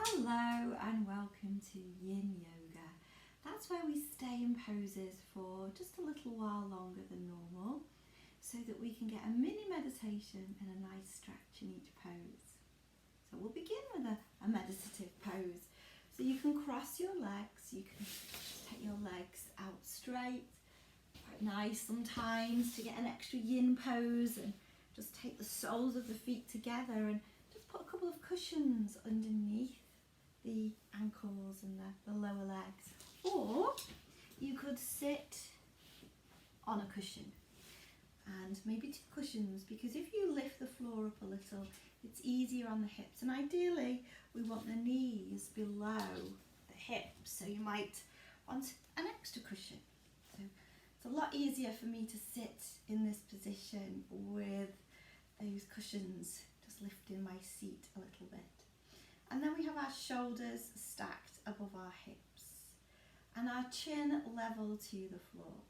Hello and welcome to Yin Yoga. That's where we stay in poses for just a little while longer than normal so that we can get a mini meditation and a nice stretch in each pose. So we'll begin with a meditative pose. So you can cross your legs, you can take your legs out straight. Quite nice sometimes to get an extra yin pose and just take the soles of the feet together and just put a couple of cushions underneath the ankles and the lower legs. Or you could sit on a cushion and maybe two cushions, because if you lift the floor up a little, it's easier on the hips, and ideally we want the knees below the hips, so you might want an extra cushion. So it's a lot easier for me to sit in this position with those cushions, just lifting my seat a little bit. And then we have our shoulders stacked above our hips and our chin level to the floor.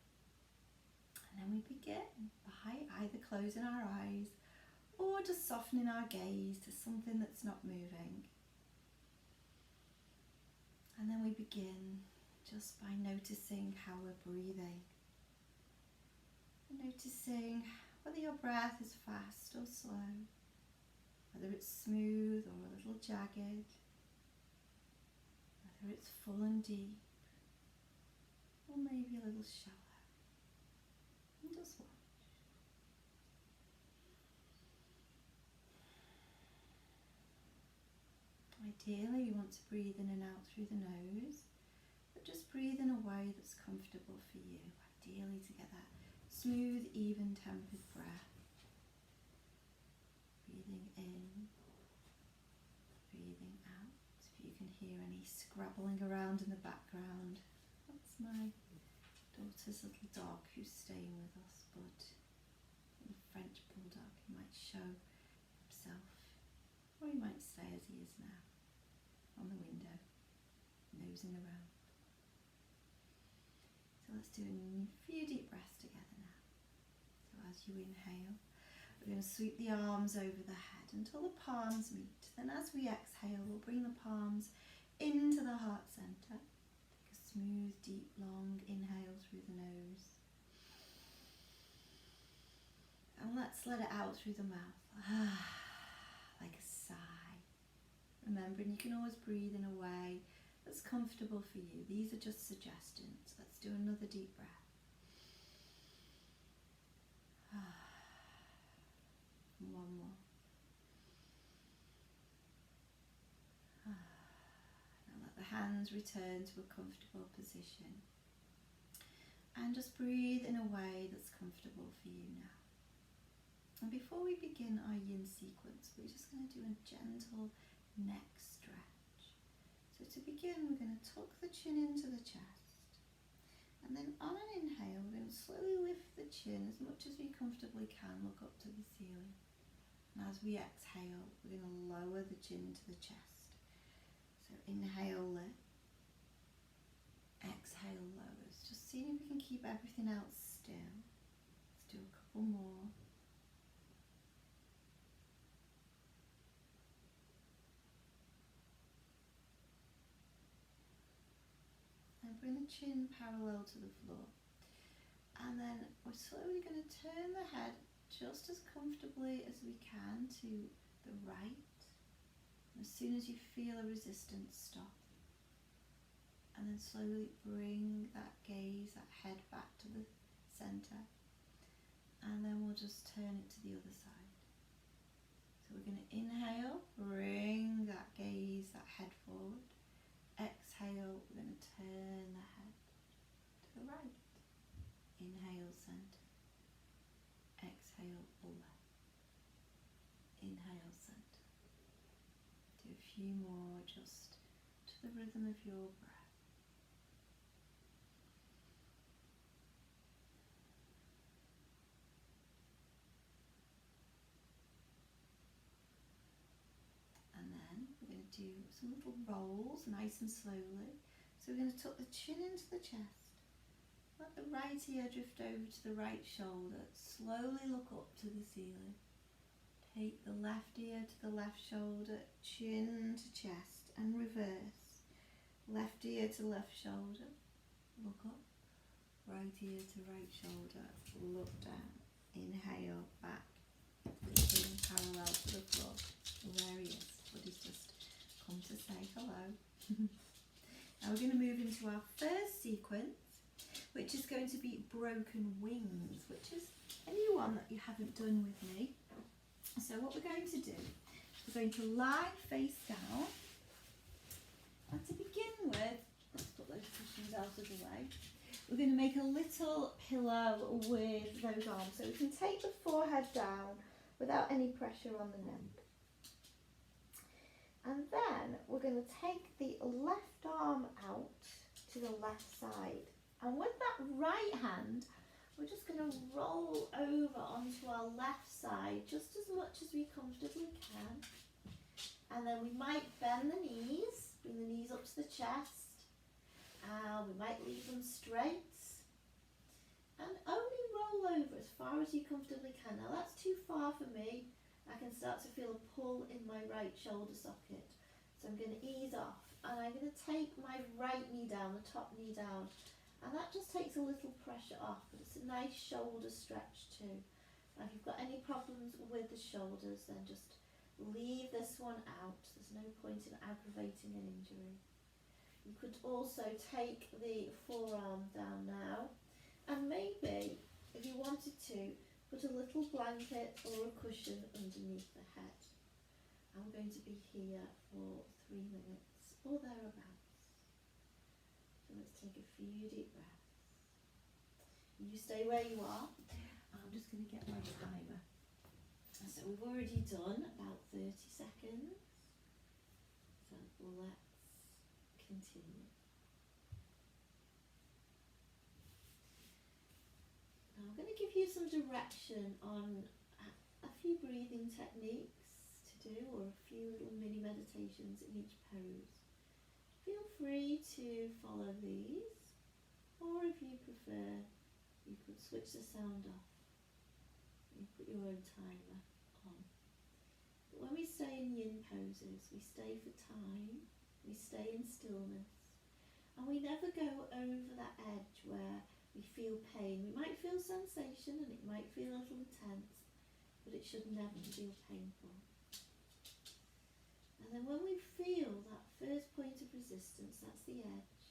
And then we begin by either closing our eyes or just softening our gaze to something that's not moving. And then we begin just by noticing how we're breathing. And noticing whether your breath is fast or slow, whether it's smooth or a little jagged, whether it's full and deep, or maybe a little shallow. And just watch. Ideally, you want to breathe in and out through the nose, but just breathe in a way that's comfortable for you. Ideally, to get that smooth, even tempered breath. Breathing in, breathing out. If you can hear any scrabbling around in the background, that's my daughter's little dog who's staying with us, but a French bulldog. He might show himself, or he might stay as he is now, on the window, nosing around. So let's do a few deep breaths together now. So as you inhale, we're going to sweep the arms over the head until the palms meet. Then as we exhale, we'll bring the palms into the heart center. Take a smooth, deep, long inhale through the nose. And let's let it out through the mouth, like a sigh. Remembering you can always breathe in a way that's comfortable for you. These are just suggestions. Let's do another deep breath. One more. Now let the hands return to a comfortable position. And just breathe in a way that's comfortable for you now. And before we begin our yin sequence, we're just going to do a gentle neck stretch. So to begin, we're going to tuck the chin into the chest. And then on an inhale, we're going to slowly lift the chin as much as we comfortably can, look up to the ceiling. And as we exhale, we're going to lower the chin to the chest. So inhale, lift. Exhale, lowers. Just seeing if we can keep everything else still. Let's do a couple more. And bring the chin parallel to the floor. And then we're slowly going to turn the head just as comfortably as we can to the right. And as soon as you feel a resistance, stop. And then slowly bring that gaze, that head back to the center. And then we'll just turn it to the other side. So we're going to inhale, bring that gaze, that head forward. Exhale, we're going to turn the head to the right. Inhale, center. Exhale, left. Inhale, center. Do a few more just to the rhythm of your breath. And then we're going to do some little rolls, nice and slowly. So we're going to tuck the chin into the chest. Let the right ear drift over to the right shoulder. Slowly look up to the ceiling. Take the left ear to the left shoulder, chin to chest. and reverse. Left ear to left shoulder, look up. Right ear to right shoulder, look down. Inhale, back. Chin parallel to the floor. Well, there he is. Buddy's just come to say hello. Now we're going to move into our first sequence, which is going to be broken wings, which is a new one that you haven't done with me. So what we're going to do, we're going to lie face down. And to begin with, let's put those cushions out of the way. We're going to make a little pillow with those arms. So we can take the forehead down without any pressure on the neck. And then we're going to take the left arm out to the left side. And with that right hand, we're just going to roll over onto our left side just as much as we comfortably can. And then we might bend the knees, bring the knees up to the chest. We might leave them straight. And only roll over as far as you comfortably can. Now that's too far for me. I can start to feel a pull in my right shoulder socket. So I'm going to ease off. And I'm going to take my right knee down, the top knee down. And that just takes a little pressure off. But it's a nice shoulder stretch too. Now if you've got any problems with the shoulders, then just leave this one out. There's no point in aggravating an injury. You could also take the forearm down now, and maybe, if you wanted to, put a little blanket or a cushion underneath the head. I'm going to be here for 3 minutes or thereabouts. So let's take a few deep breaths. You stay where you are. I'm just going to get my timer. So we've already done about 30 seconds. So let's continue. Now I'm going to give you some direction on a few breathing techniques to do, or a few little mini meditations in each pose. Feel free to follow these, or if you prefer, you could switch the sound off and put your own timer on. But when we stay in yin poses, we stay for time. We stay in stillness, and we never go over that edge where we feel pain. We might feel sensation and it might feel a little intense, but it should never feel painful. And then when we feel that first point of resistance, that's the edge,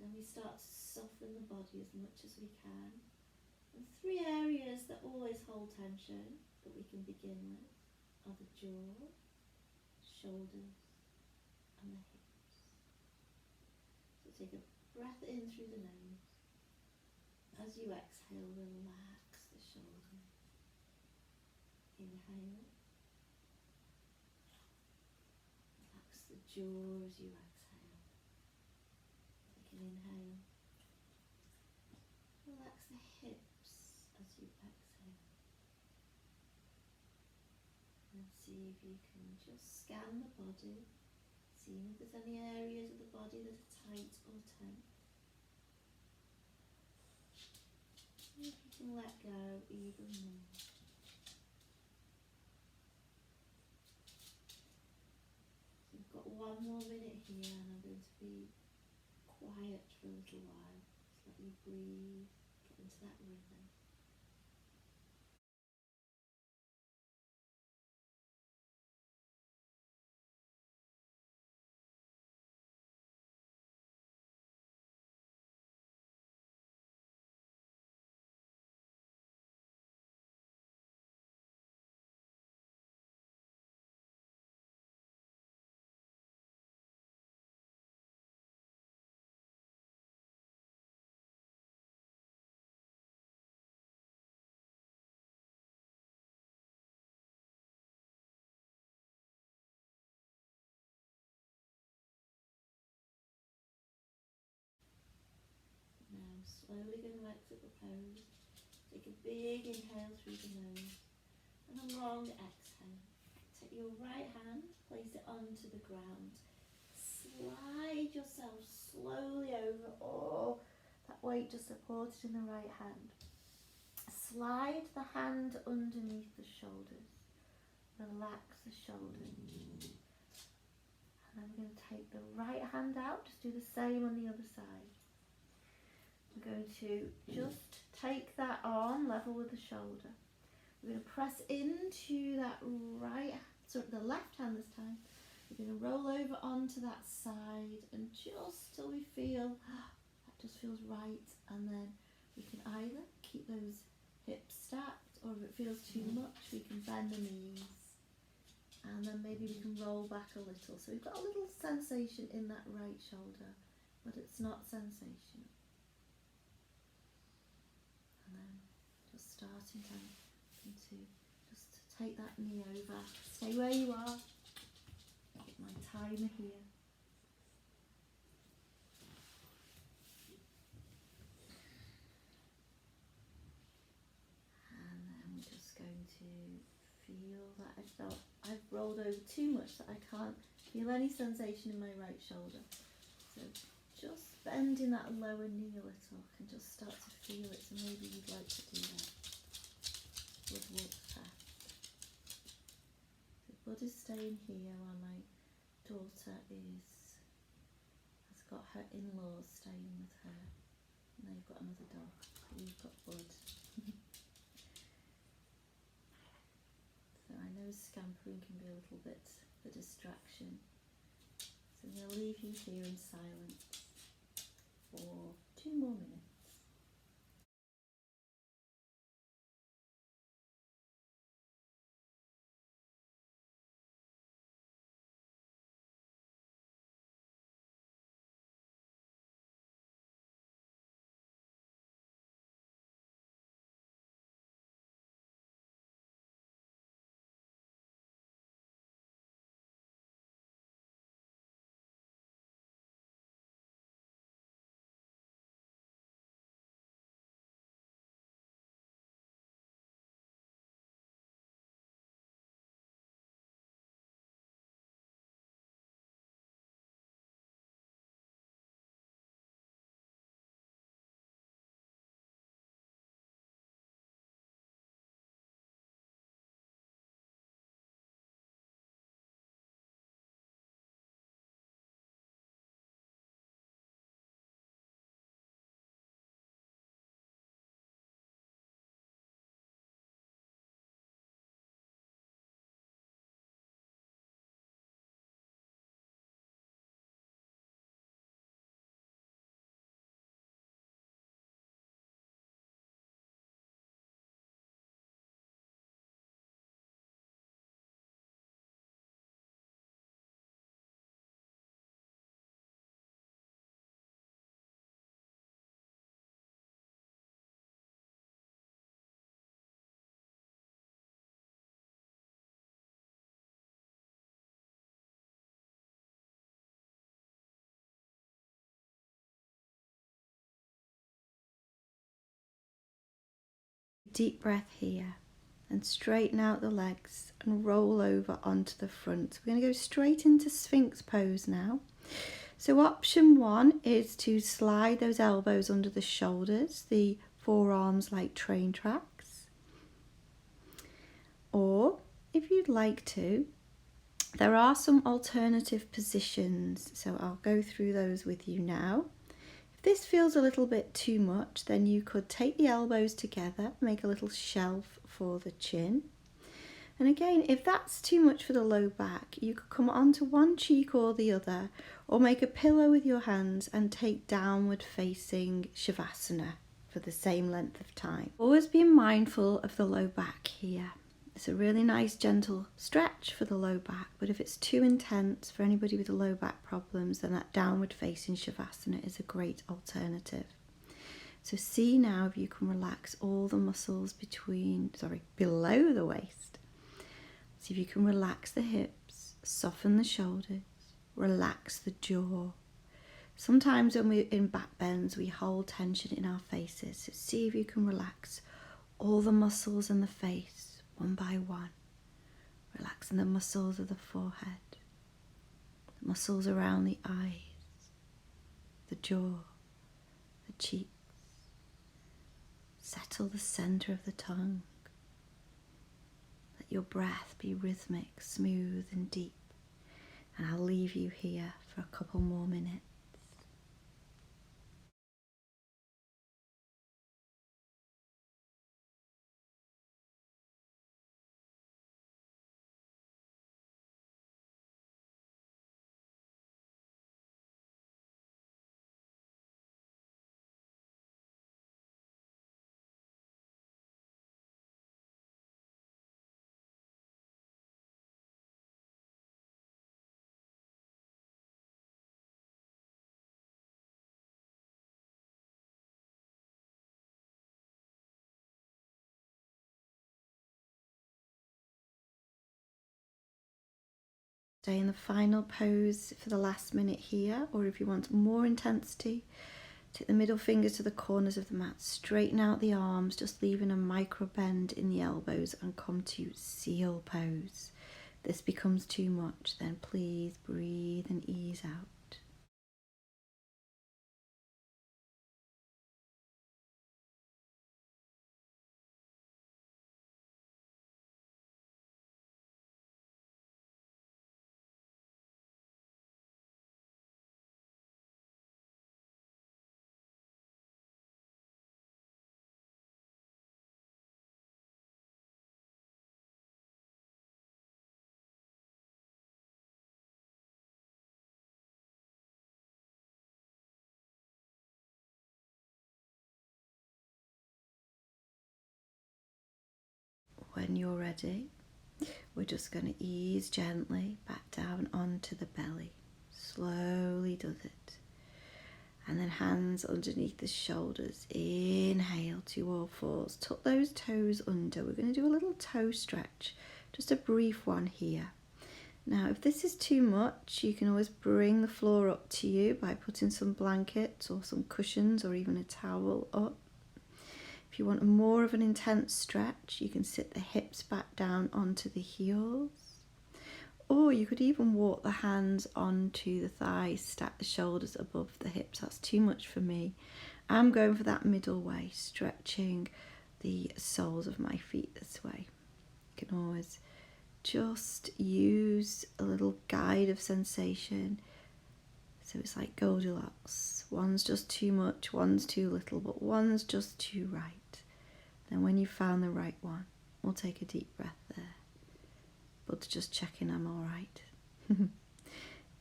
then we start to soften the body as much as we can. And 3 areas that always hold tension that we can begin with are the jaw, shoulders, and the hips. So take a breath in through the nose. As you exhale, relax the shoulders. Inhale. Relax the jaw as you exhale. Take an inhale. Relax the hips as you exhale. And see if you can just scan the body. See if there's any areas of the body that are tight or tense. If you can let go even more. So we've got 1 more minute here, and I'm going to be quiet for a little while. Just let you breathe, get into that rhythm. Now slowly going to exit the pose. Take a big inhale through the nose and a long exhale. Take your right hand, place it onto the ground. Slide yourself slowly over, or that weight just supported in the right hand. Slide the hand underneath the shoulders. Relax the shoulders. And And we're going to take the right hand out, just do the same on the other side. We're going to just take that arm level with the shoulder. We're going to press into that the left hand this time. We're going to roll over onto that side and just till we feel that just feels right, and then we can either keep those hips stacked, or if it feels too much we can bend the knees, and then maybe we can roll back a little. So we've got a little sensation in that right shoulder, but it's not sensational. And then just starting to just take that knee over. Stay where you are. Get my timer here. And then we're just going to feel that I've rolled over too much, that I can't feel any sensation in my right shoulder. So just bending that lower knee a little, I can just start to feel it. So maybe you'd like to do that with walk past. So Bud is staying here while my daughter has got her in-laws staying with her, and they've got another dog. So we've got Bud. So I know scampering can be a little bit of a distraction. So I'm going to leave you here in silence for 2 more minutes. Deep breath here, and straighten out the legs and roll over onto the front. We're going to go straight into Sphinx Pose now. So option 1 is to slide those elbows under the shoulders, the forearms like train tracks. Or if you'd like to, there are some alternative positions, so I'll go through those with you now. If this feels a little bit too much, then you could take the elbows together, make a little shelf for the chin. And again, if that's too much for the low back, you could come onto one cheek or the other, or make a pillow with your hands and take downward facing Savasana for the same length of time. Always be mindful of the low back here. It's a really nice gentle stretch for the low back, but if it's too intense for anybody with low back problems, then that downward facing Shavasana is a great alternative. So see now if you can relax all the muscles below the waist. See if you can relax the hips, soften the shoulders, relax the jaw. Sometimes when we're in back bends, we hold tension in our faces. So see if you can relax all the muscles in the face, one by one, relaxing the muscles of the forehead, the muscles around the eyes, the jaw, the cheeks. Settle the center of the tongue. Let your breath be rhythmic, smooth and deep. And I'll leave you here for a couple more minutes. Stay in the final pose for the last minute here, or if you want more intensity, take the middle fingers to the corners of the mat, straighten out the arms, just leaving a micro bend in the elbows, and come to seal pose. If this becomes too much, then please breathe and ease out. When you're ready, we're just going to ease gently back down onto the belly. Slowly does it. And then hands underneath the shoulders. Inhale to all fours. Tuck those toes under. We're going to do a little toe stretch. Just a brief one here. Now, if this is too much, you can always bring the floor up to you by putting some blankets or some cushions or even a towel up. If you want more of an intense stretch, you can sit the hips back down onto the heels. Or you could even walk the hands onto the thighs, stack the shoulders above the hips. That's too much for me. I'm going for that middle way, stretching the soles of my feet this way. You can always just use a little guide of sensation. So it's like Goldilocks. One's just too much, one's too little, but one's just too right. Then when you've found the right one, we'll take a deep breath there. But just checking I'm all right.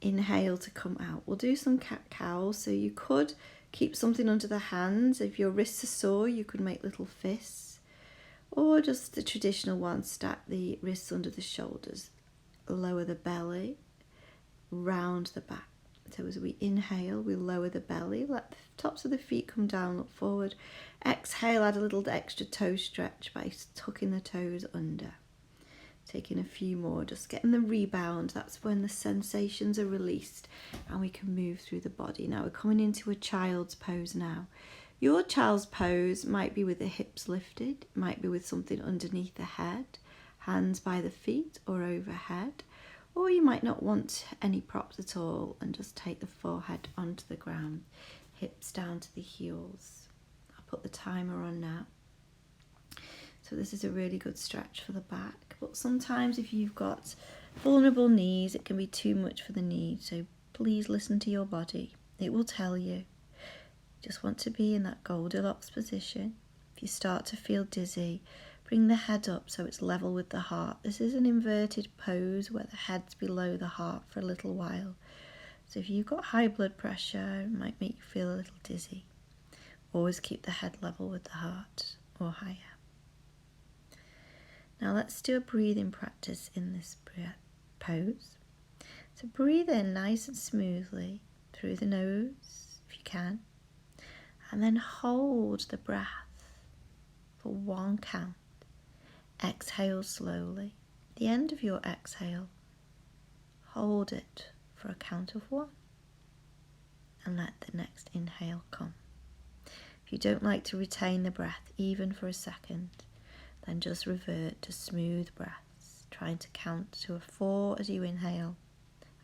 Inhale to come out. We'll do some cat-cow. So you could keep something under the hands. If your wrists are sore, you could make little fists. Or just the traditional one, stack the wrists under the shoulders. Lower the belly, round the back. So as we inhale, we lower the belly, let the tops of the feet come down, look forward. Exhale, add a little extra toe stretch by tucking the toes under. Taking a few more, just getting the rebound. That's when the sensations are released and we can move through the body. Now we're coming into a child's pose now. Your child's pose might be with the hips lifted, might be with something underneath the head, hands by the feet or overhead. Or you might not want any props at all and just take the forehead onto the ground, hips down to the heels. I'll put the timer on now. So this is a really good stretch for the back, but sometimes if you've got vulnerable knees, it can be too much for the knee. So please listen to your body. It will tell you. You just want to be in that Goldilocks position. If you start to feel dizzy, bring the head up so it's level with the heart. This is an inverted pose where the head's below the heart for a little while. So if you've got high blood pressure, it might make you feel a little dizzy. Always keep the head level with the heart or higher. Now let's do a breathing practice in this pose. So breathe in nice and smoothly through the nose if you can. And then hold the breath for one count. Exhale slowly. At the end of your exhale, hold it for a count of 1 and let the next inhale come. If you don't like to retain the breath even for a second, then just revert to smooth breaths, trying to count to a 4 as you inhale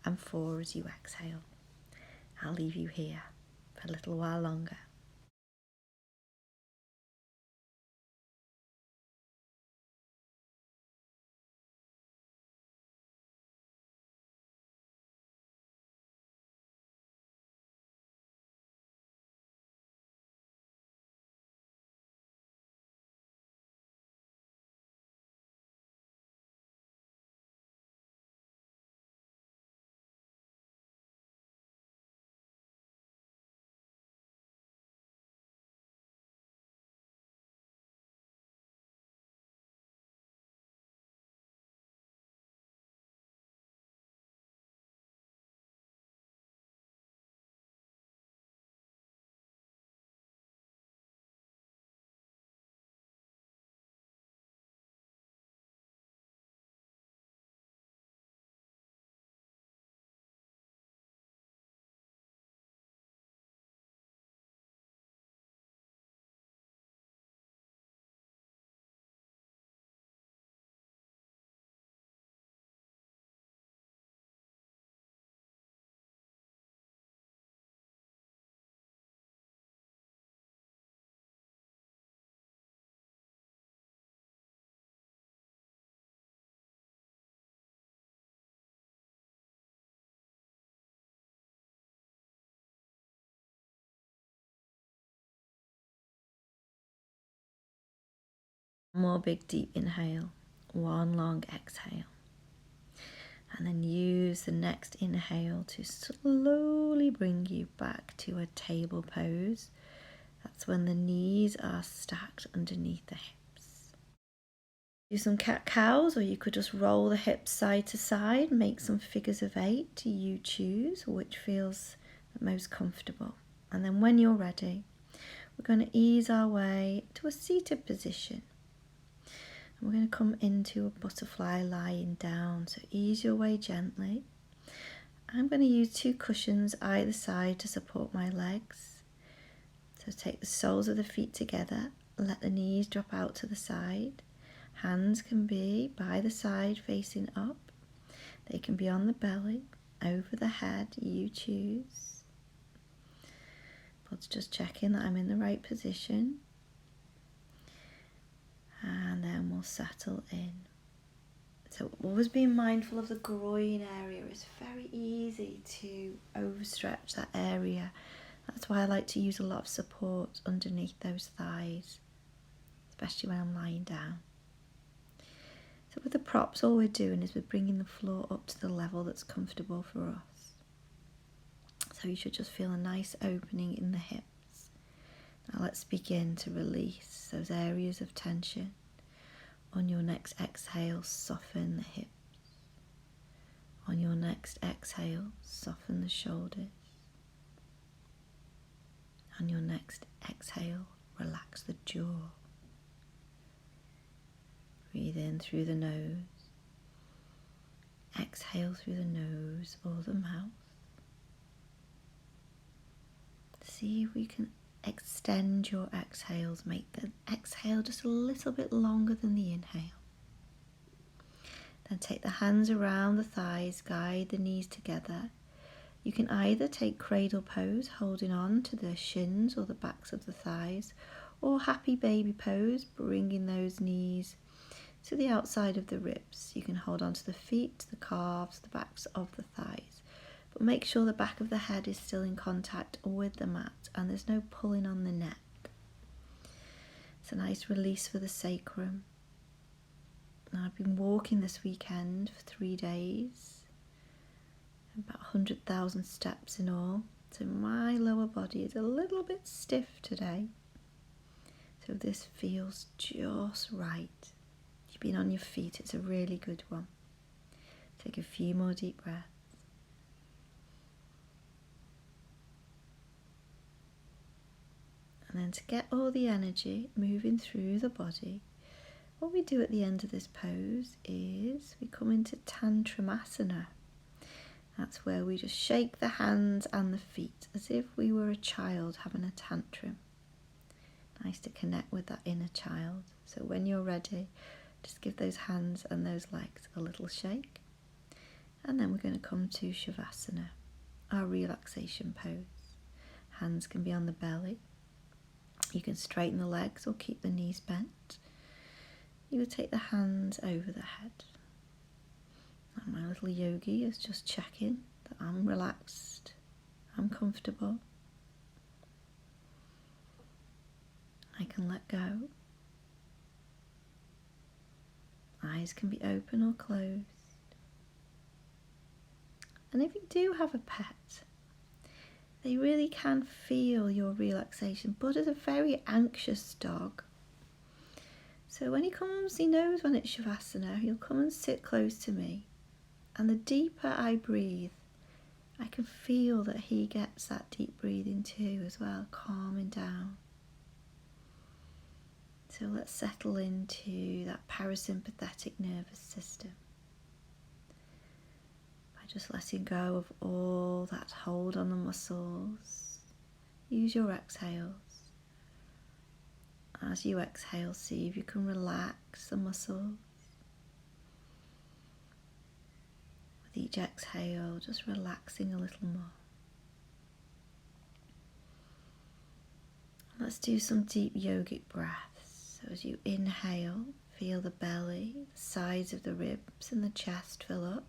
and 4 as you exhale. I'll leave you here for a little while longer. More big deep inhale, one long exhale. And then use the next inhale to slowly bring you back to a table pose. That's when the knees are stacked underneath the hips. Do some cat-cows, or you could just roll the hips side to side, make some figures of 8. You choose which feels the most comfortable. And then when you're ready, we're going to ease our way to a seated position. We're going to come into a butterfly lying down, so ease your way gently. I'm going to use 2 cushions either side to support my legs. So take the soles of the feet together, let the knees drop out to the side. Hands can be by the side facing up. They can be on the belly, over the head, you choose. But just checking that I'm in the right position. And then we'll settle in. So always being mindful of the groin area. It's very easy to overstretch that area. That's why I like to use a lot of support underneath those thighs, especially when I'm lying down. So with the props, all we're doing is we're bringing the floor up to the level that's comfortable for us. So you should just feel a nice opening in the hips. Now let's begin to release those areas of tension. On your next exhale, soften the hips. On your next exhale, soften the shoulders. On your next exhale, relax the jaw. Breathe in through the nose. Exhale through the nose or the mouth. See if we can extend your exhales. Make the exhale just a little bit longer than the inhale. Then take the hands around the thighs, guide the knees together. You can either take cradle pose, holding on to the shins or the backs of the thighs, or happy baby pose, bringing those knees to the outside of the ribs. You can hold on to the feet, the calves, the backs of the thighs. But make sure the back of the head is still in contact with the mat and there's no pulling on the neck. It's a nice release for the sacrum. Now I've been walking this weekend for 3 days, about 100,000 steps in all. So my lower body is a little bit stiff today. So this feels just right. You've been on your feet, it's a really good one. Take a few more deep breaths. And then to get all the energy moving through the body, what we do at the end of this pose is we come into Tantramasana. That's where we just shake the hands and the feet as if we were a child having a tantrum. Nice to connect with that inner child. So when you're ready, just give those hands and those legs a little shake. And then we're going to come to Savasana, our relaxation pose. Hands can be on the belly. You can straighten the legs or keep the knees bent. You would take the hands over the head. And my little yogi is just checking that I'm relaxed, I'm comfortable. I can let go. Eyes can be open or closed. And if you do have a pet, they really can feel your relaxation. Buddha's a very anxious dog. So when he comes, he knows when it's Shavasana, he'll come and sit close to me. And the deeper I breathe, I can feel that he gets that deep breathing too as well, calming down. So let's settle into that parasympathetic nervous system. By just letting go of all that hold on the muscles. Use your exhales. As you exhale, see if you can relax the muscles. With each exhale, just relaxing a little more. Let's do some deep yogic breaths. So as you inhale, feel the belly, the sides of the ribs and the chest fill up.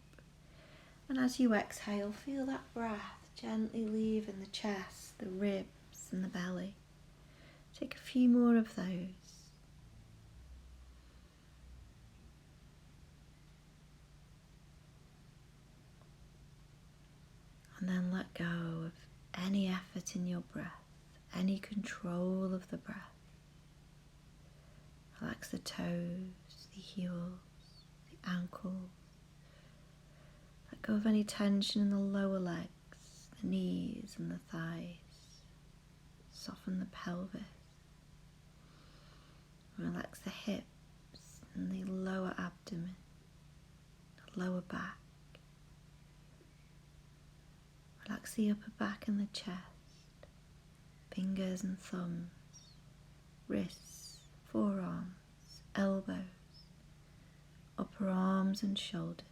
And as you exhale, feel that breath gently leaving the chest, the ribs and the belly. Take a few more of those. And then let go of any effort in your breath, any control of the breath. Relax the toes, the heels, the ankles. Let go of any tension in the lower legs, the knees and the thighs. Soften the pelvis. Relax the hips and the lower abdomen, the lower back. Relax the upper back and the chest, fingers and thumbs, wrists, forearms, elbows, upper arms and shoulders.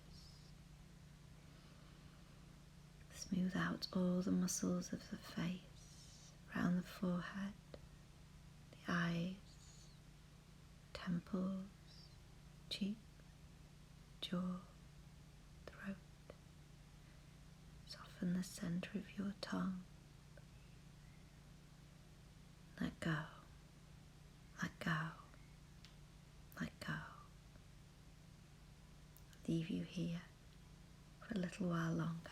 Smooth out all the muscles of the face, around the forehead, the eyes, temples, cheeks, jaw, throat. Soften the center of your tongue. Let go, let go, let go. Leave you here for a little while longer.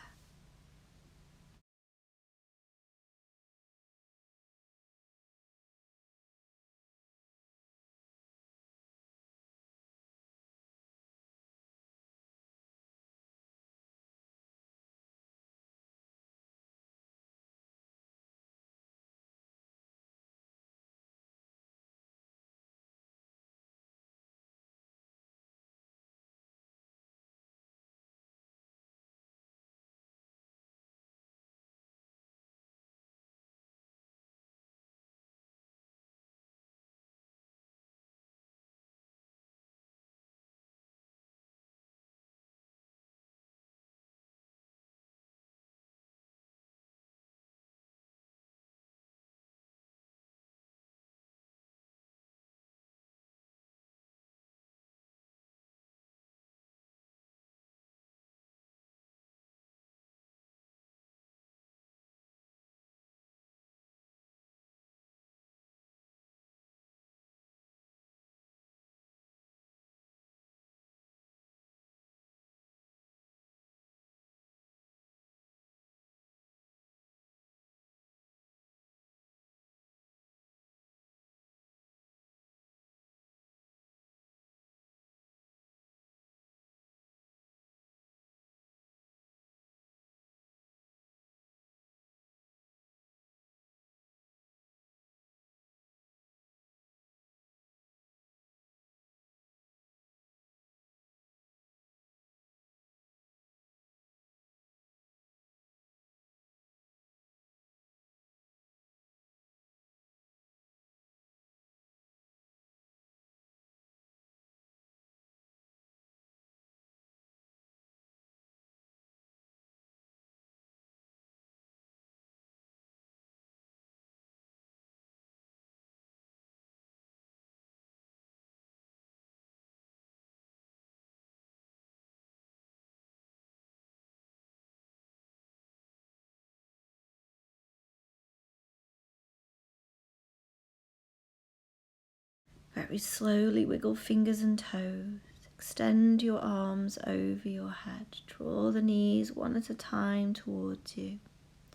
Very slowly wiggle fingers and toes. Extend your arms over your head. Draw the knees one at a time towards you.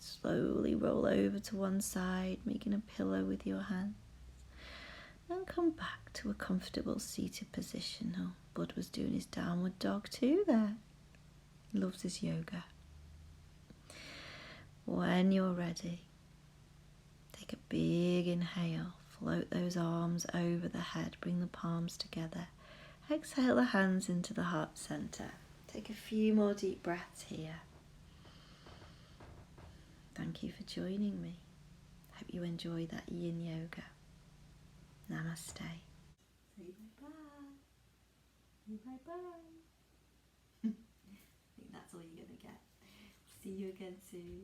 Slowly roll over to one side, making a pillow with your hands. Then come back to a comfortable seated position. Oh, Bud was doing his downward dog too there. He loves his yoga. When you're ready, take a big inhale. Float those arms over the head. Bring the palms together. Exhale the hands into the heart center. Take a few more deep breaths here. Thank you for joining me. Hope you enjoy that Yin Yoga. Namaste. Say bye-bye. Say bye-bye. I think that's all you're going to get. See you again soon.